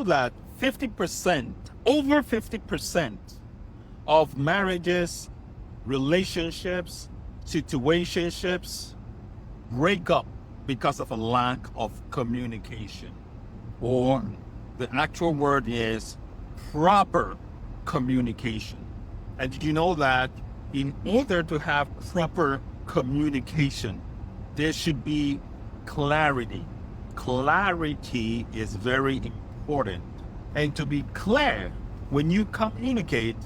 that 50%, over 50% of marriages, relationships, situationships break up because of a lack of communication. Or the actual word is proper communication. And did you know that in order to have proper communication, there should be clarity. Clarity is very important. And to be clear, when you communicate,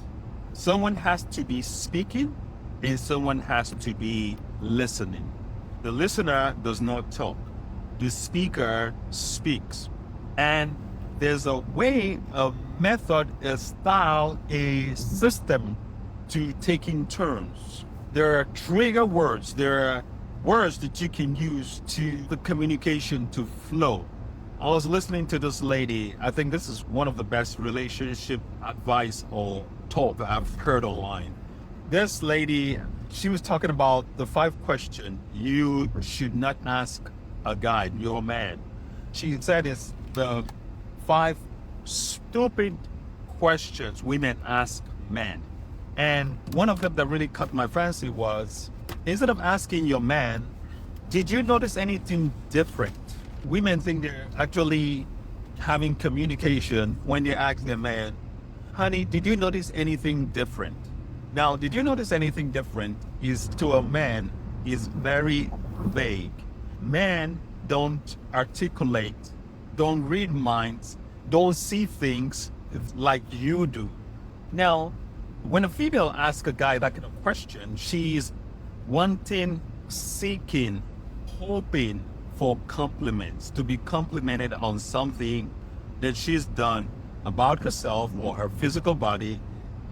someone has to be speaking and someone has to be listening. The listener does not talk. The speaker speaks. And there's a way, a method, a style, a system to taking turns. There are trigger words. There are words that you can use to the communication to flow. I was listening to this lady. I think this is one of the best relationship advice or talk that I've heard online. This lady, she was talking about the 5 questions you should not ask a guy, your man. She said it's the 5 stupid questions women ask men. And one of them that really caught my fancy was, instead of asking your man, did you notice anything different? Women think they're actually having communication when they ask their man, honey, did you notice anything different? Now, did you notice anything different is to a man is very vague. Men don't articulate, don't read minds, don't see things like you do. Now, when a female asks a guy that kind of question, she's wanting, seeking, hoping for compliments, to be complimented on something that she's done about herself or her physical body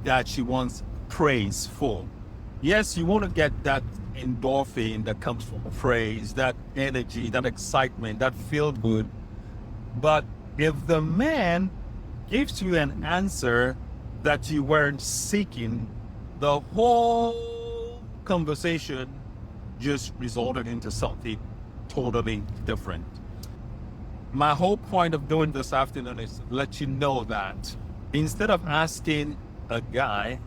that she wants praise for. Yes, you want to get that endorphin that comes from praise, that energy, that excitement, that feel good. But if the man gives you an answer that you weren't seeking, the whole conversation just resulted into something totally different. My whole point of doing this afternoon is to let you know that instead of asking a guy,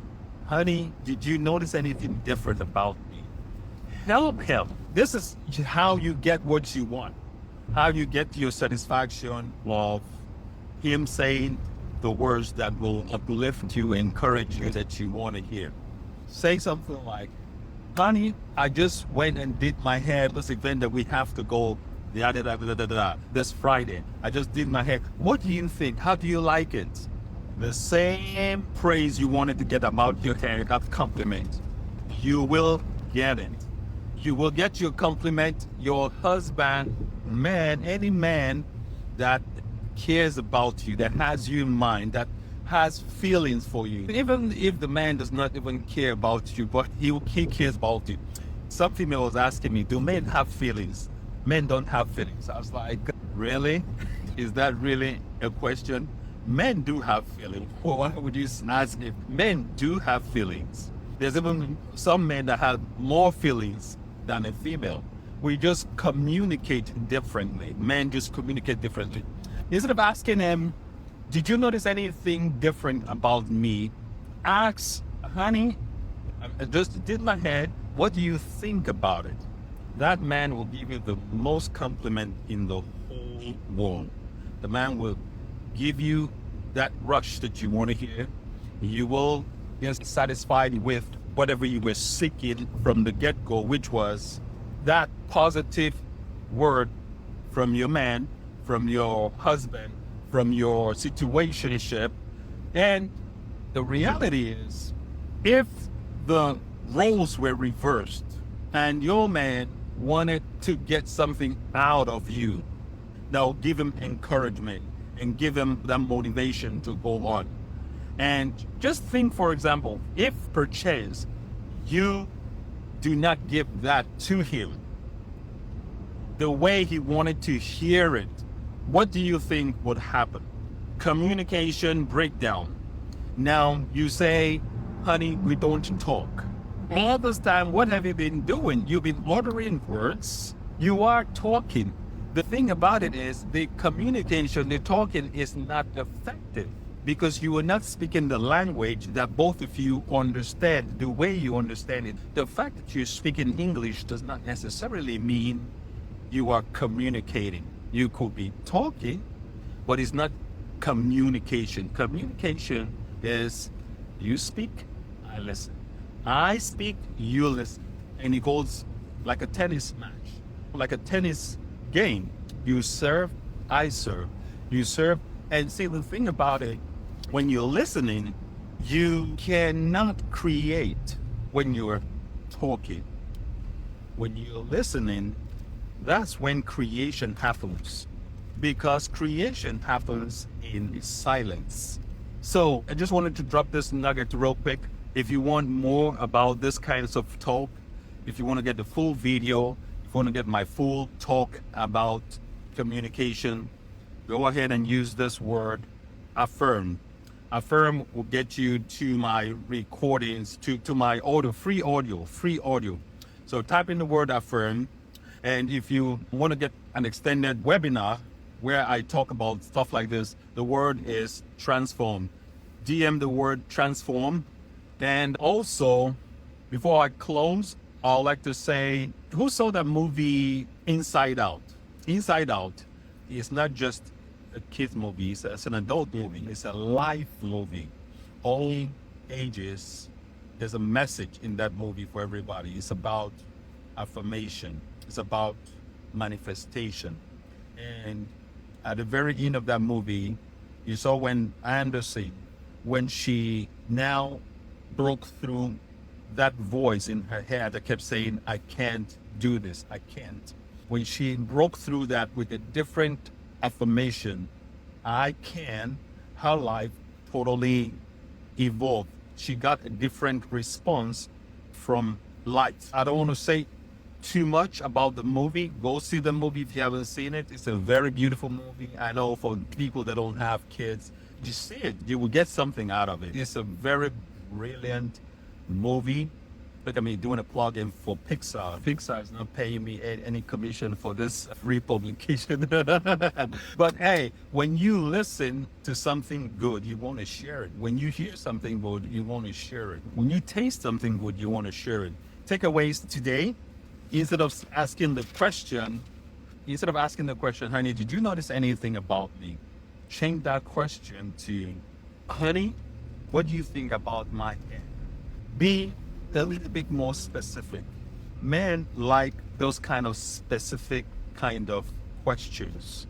honey, did you notice anything different about me? Help him. This is how you get what you want. How you get your satisfaction of him saying the words that will uplift you, encourage you, that you want to hear. Say something like, honey, I just went and did my hair, this event that we have to go this Friday. I just did my hair. What do you think? How do you like it? The same praise you wanted to get about your hair, that compliment, you will get it. You will get your compliment. Your husband, man, any man that cares about you, that has you in mind, that has feelings for you. Even if the man does not even care about you, but he cares about you. Some female was asking me, do men have feelings? Men don't have feelings. I was like, really? Is that really a question? Men do have feelings. Well, why would you ask if men do have feelings? There's even some men that have more feelings than a female. We just communicate differently. Men just communicate differently. Instead of asking him, did you notice anything different about me? Ask, honey, I just did my hair. What do you think about it? That man will give you the most compliment in the whole world. The man will give you that rush that you want to hear. You will get satisfied with whatever you were seeking from the get-go, which was that positive word from your man, from your husband, from your situationship. And the reality is, if the roles were reversed and your man wanted to get something out of you, now give him encouragement and give him that motivation to go on. And just think, for example, if perchance you do not give that to him the way he wanted to hear it, what do you think would happen? Communication breakdown. Now you say, honey, we don't talk. All this time, what have you been doing? You've been ordering words. You are talking. The thing about it is the communication, the talking is not effective because you are not speaking the language that both of you understand the way you understand it. The fact that you speak in English does not necessarily mean you are communicating. You could be talking, but it's not communication. Communication is you speak, I listen. I speak, you listen. And it goes like a tennis match, like a tennis game. You serve, I serve. You serve. And see, the thing about it, when you're listening, you cannot create when you're talking. When you're listening, that's when creation happens. Because creation happens in silence. So I just wanted to drop this nugget real quick. If you want more about this kinds of talk, if you want to get the full video, if you want to get my full talk about communication, go ahead and use this word, Affirm. Affirm will get you to my recordings, to my free audio. So type in the word Affirm. And if you want to get an extended webinar where I talk about stuff like this, the word is transform. DM the word transform. And also, before I close, I'd like to say, who saw that movie Inside Out? Inside Out is not just a kid's movie, it's an adult movie. It's a life movie. All ages, there's a message in that movie for everybody. It's about affirmation. It's about manifestation. And at the very end of that movie, you saw when Anderson, when she now broke through that voice in her head that kept saying, I can't do this, I can't. When she broke through that with a different affirmation, I can, her life totally evolved. She got a different response from life. I don't want to say too much about the movie. Go see the movie if you haven't seen it. It's a very beautiful movie. I know for people that don't have kids, just see it. You will get something out of it. It's a very brilliant movie. Look at me doing a plug-in for Pixar. Pixar is not paying me any commission for this free publication. But hey, when you listen to something good, you want to share it. When you hear something good, you want to share it. When you taste something good, you want to share it. Takeaways today, instead of asking the question, honey, did you notice anything about me? Change that question to, honey, what do you think about my hair? Be a little bit more specific. Men like those kind of specific kind of questions.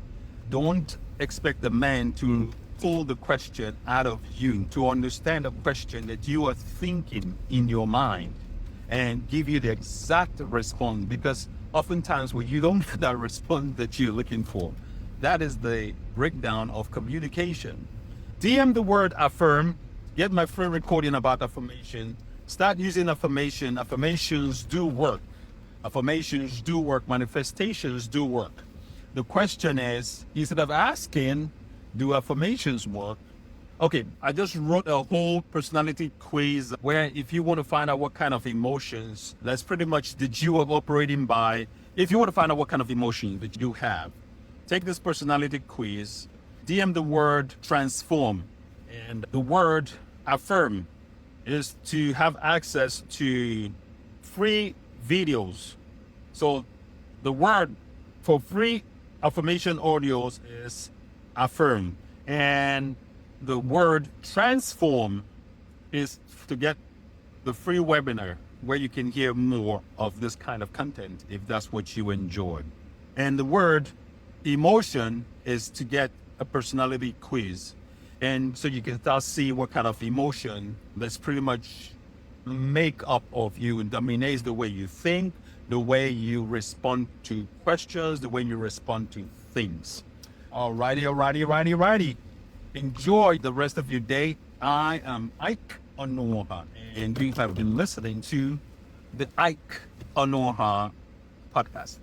Don't expect the man to pull the question out of you, to understand the question that you are thinking in your mind and give you the exact response, because oftentimes when you don't get that response that you're looking for, that is the breakdown of communication. DM the word Affirm, get my free recording about affirmation. Start using affirmation. Affirmations do work. Affirmations do work. Manifestations do work. The question is, instead of asking, do affirmations work? Okay, I just wrote a whole personality quiz where if you want to find out what kind of emotions, that's pretty much that you are operating by. If you want to find out what kind of emotions that you have, take this personality quiz, DM the word transform, and the word affirm is to have access to free videos. So the word for free affirmation audios is Affirm. And the word transform is to get the free webinar where you can hear more of this kind of content if that's what you enjoy. And the word emotion is to get a personality quiz. And so you can start see what kind of emotion that's pretty much make up of you and dominates the way you think, the way you respond to questions, the way you respond to things. Alrighty. Enjoy the rest of your day. I am Ike Onuoha, and you have been listening to the Ike Onuoha podcast.